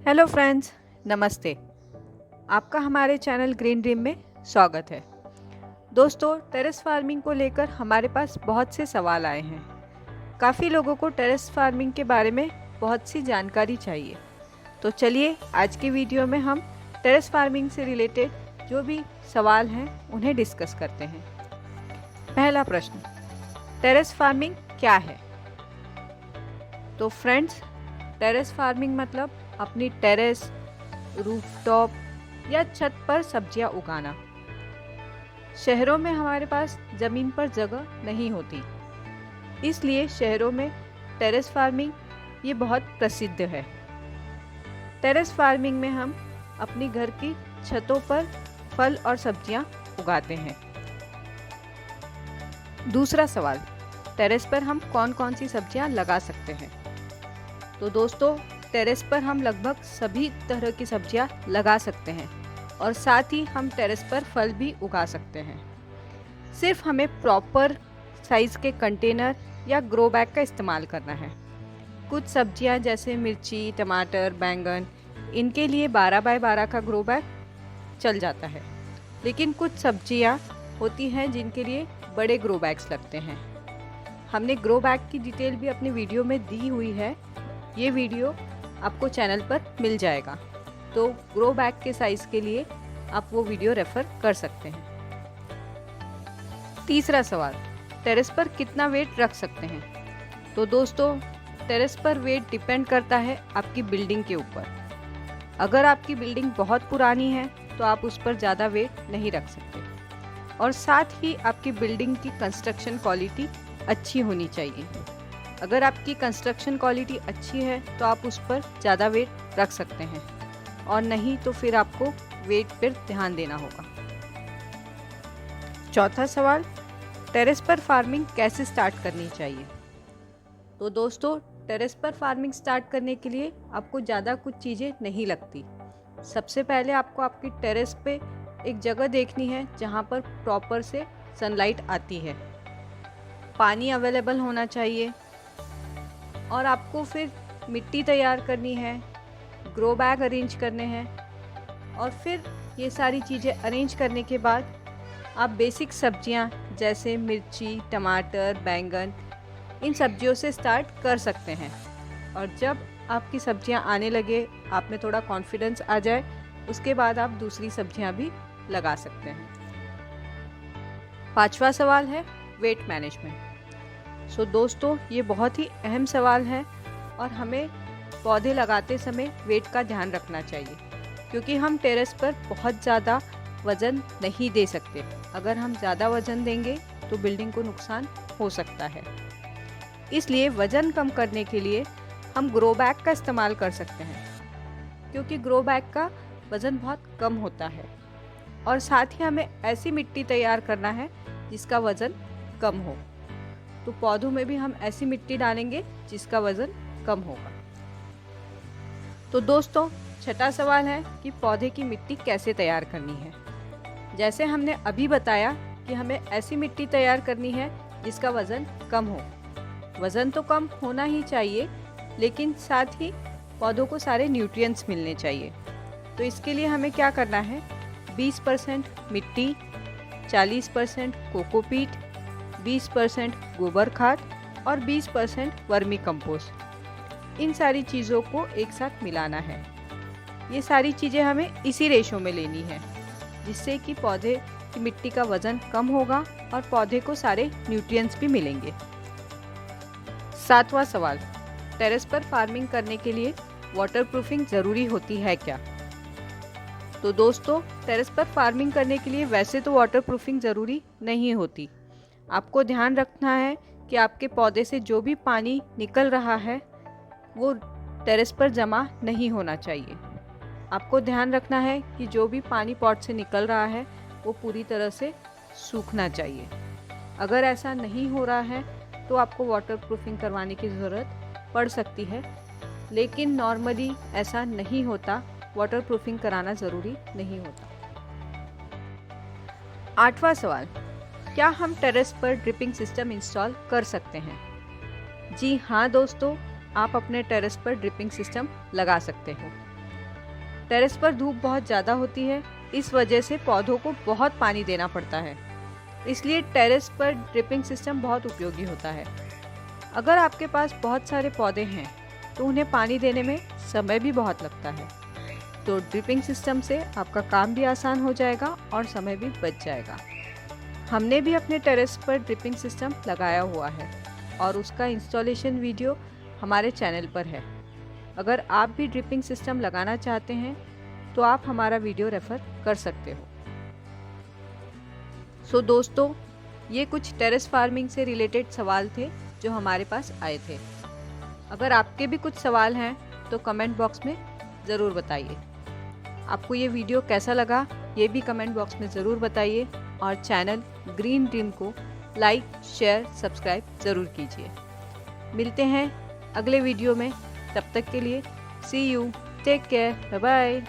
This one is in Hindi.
हेलो फ्रेंड्स, नमस्ते। आपका हमारे चैनल ग्रीन ड्रीम में स्वागत है। दोस्तों, टेरेस फार्मिंग को लेकर हमारे पास बहुत से सवाल आए हैं। काफ़ी लोगों को टेरेस फार्मिंग के बारे में बहुत सी जानकारी चाहिए। तो चलिए आज की वीडियो में हम टेरेस फार्मिंग से रिलेटेड जो भी सवाल हैं उन्हें डिस्कस करते हैं। पहला प्रश्न, टेरेस फार्मिंग क्या है? तो फ्रेंड्स, टेरेस फार्मिंग मतलब अपनी टेरेस, रूफटॉप या छत पर सब्जियां उगाना। शहरों में हमारे पास ज़मीन पर जगह नहीं होती, इसलिए शहरों में टेरेस फार्मिंग ये बहुत प्रसिद्ध है। टेरेस फार्मिंग में हम अपनी घर की छतों पर फल और सब्जियां उगाते हैं। दूसरा सवाल, टेरेस पर हम कौन कौन सी सब्जियां लगा सकते हैं? तो दोस्तों, टेरेस पर हम लगभग सभी तरह की सब्जियां लगा सकते हैं और साथ ही हम टेरेस पर फल भी उगा सकते हैं। सिर्फ हमें प्रॉपर साइज़ के कंटेनर या ग्रो बैग का इस्तेमाल करना है। कुछ सब्जियां जैसे मिर्ची, टमाटर, बैंगन, इनके लिए 12 बाय 12 का ग्रो बैग चल जाता है, लेकिन कुछ सब्जियां होती हैं जिनके लिए बड़े ग्रो बैग्स लगते हैं। हमने ग्रो बैग की डिटेल भी अपने वीडियो में दी हुई है। ये वीडियो आपको चैनल पर मिल जाएगा, तो ग्रो बैग के साइज़ के लिए आप वो वीडियो रेफर कर सकते हैं। तीसरा सवाल, टेरेस पर कितना वेट रख सकते हैं? तो दोस्तों, टेरेस पर वेट डिपेंड करता है आपकी बिल्डिंग के ऊपर। अगर आपकी बिल्डिंग बहुत पुरानी है तो आप उस पर ज़्यादा वेट नहीं रख सकते, और साथ ही आपकी बिल्डिंग की कंस्ट्रक्शन क्वालिटी अच्छी होनी चाहिए। अगर आपकी कंस्ट्रक्शन क्वालिटी अच्छी है तो आप उस पर ज़्यादा वेट रख सकते हैं, और नहीं तो फिर आपको वेट पर ध्यान देना होगा। चौथा सवाल, टेरेस पर फार्मिंग कैसे स्टार्ट करनी चाहिए? तो दोस्तों, टेरेस पर फार्मिंग स्टार्ट करने के लिए आपको ज़्यादा कुछ चीज़ें नहीं लगती। सबसे पहले आपको आपकी टेरेस पे एक जगह देखनी है जहाँ पर प्रॉपर से सनलाइट आती है, पानी अवेलेबल होना चाहिए, और आपको फिर मिट्टी तैयार करनी है, ग्रो बैग अरेंज करने हैं, और फिर ये सारी चीज़ें अरेंज करने के बाद आप बेसिक सब्जियां जैसे मिर्ची, टमाटर, बैंगन, इन सब्जियों से स्टार्ट कर सकते हैं। और जब आपकी सब्जियां आने लगे, आप में थोड़ा कॉन्फिडेंस आ जाए, उसके बाद आप दूसरी सब्जियां भी लगा सकते हैं। पांचवा सवाल है वेट मैनेजमेंट। सो दोस्तों, ये बहुत ही अहम सवाल है और हमें पौधे लगाते समय वेट का ध्यान रखना चाहिए, क्योंकि हम टेरेस पर बहुत ज़्यादा वज़न नहीं दे सकते। अगर हम ज़्यादा वज़न देंगे तो बिल्डिंग को नुकसान हो सकता है। इसलिए वज़न कम करने के लिए हम ग्रो बैग का इस्तेमाल कर सकते हैं, क्योंकि ग्रो बैग का वज़न बहुत कम होता है, और साथ ही हमें ऐसी मिट्टी तैयार करना है जिसका वज़न कम हो। तो पौधों में भी हम ऐसी मिट्टी डालेंगे जिसका वज़न कम होगा। तो दोस्तों, छठा सवाल है कि पौधे की मिट्टी कैसे तैयार करनी है। जैसे हमने अभी बताया कि हमें ऐसी मिट्टी तैयार करनी है जिसका वज़न कम हो। वज़न तो कम होना ही चाहिए, लेकिन साथ ही पौधों को सारे न्यूट्रिएंट्स मिलने चाहिए। तो इसके लिए हमें क्या करना है, 20% मिट्टी, 40% कोकोपीट, 20% गोबर खाद और 20% वर्मी कंपोस्ट, इन सारी चीज़ों को एक साथ मिलाना है। ये सारी चीज़ें हमें इसी रेशो में लेनी है, जिससे कि पौधे की मिट्टी का वज़न कम होगा और पौधे को सारे न्यूट्रिएंट्स भी मिलेंगे। सातवां सवाल, टेरेस पर फार्मिंग करने के लिए वाटरप्रूफिंग ज़रूरी होती है क्या? तो दोस्तों, टेरेस पर फार्मिंग करने के लिए वैसे तो वाटरप्रूफिंग ज़रूरी नहीं होती। आपको ध्यान रखना है कि आपके पौधे से जो भी पानी निकल रहा है वो टेरेस पर जमा नहीं होना चाहिए। आपको ध्यान रखना है कि जो भी पानी पॉट से निकल रहा है वो पूरी तरह से सूखना चाहिए। अगर ऐसा नहीं हो रहा है तो आपको वाटरप्रूफिंग करवाने की ज़रूरत पड़ सकती है, लेकिन नॉर्मली ऐसा नहीं होता। वाटरप्रूफिंग कराना ज़रूरी नहीं होता। आठवां सवाल, क्या हम टेरेस पर ड्रिपिंग सिस्टम इंस्टॉल कर सकते हैं? जी हाँ दोस्तों, आप अपने टेरेस पर ड्रिपिंग सिस्टम लगा सकते हो। टेरेस पर धूप बहुत ज़्यादा होती है, इस वजह से पौधों को बहुत पानी देना पड़ता है। इसलिए टेरेस पर ड्रिपिंग सिस्टम बहुत उपयोगी होता है। अगर आपके पास बहुत सारे पौधे हैं तो उन्हें पानी देने में समय भी बहुत लगता है, तो ड्रिपिंग सिस्टम से आपका काम भी आसान हो जाएगा और समय भी बच जाएगा। हमने भी अपने टेरेस पर ड्रिपिंग सिस्टम लगाया हुआ है और उसका इंस्टॉलेशन वीडियो हमारे चैनल पर है। अगर आप भी ड्रिपिंग सिस्टम लगाना चाहते हैं तो आप हमारा वीडियो रेफ़र कर सकते हो। सो दोस्तों, ये कुछ टेरेस फार्मिंग से रिलेटेड सवाल थे जो हमारे पास आए थे। अगर आपके भी कुछ सवाल हैं तो कमेंट बॉक्स में ज़रूर बताइए। आपको ये वीडियो कैसा लगा ये भी कमेंट बॉक्स में ज़रूर बताइए और चैनल ग्रीन ड्रीम को लाइक, शेयर, सब्सक्राइब ज़रूर कीजिए। मिलते हैं अगले वीडियो में, तब तक के लिए see you, take care, bye bye.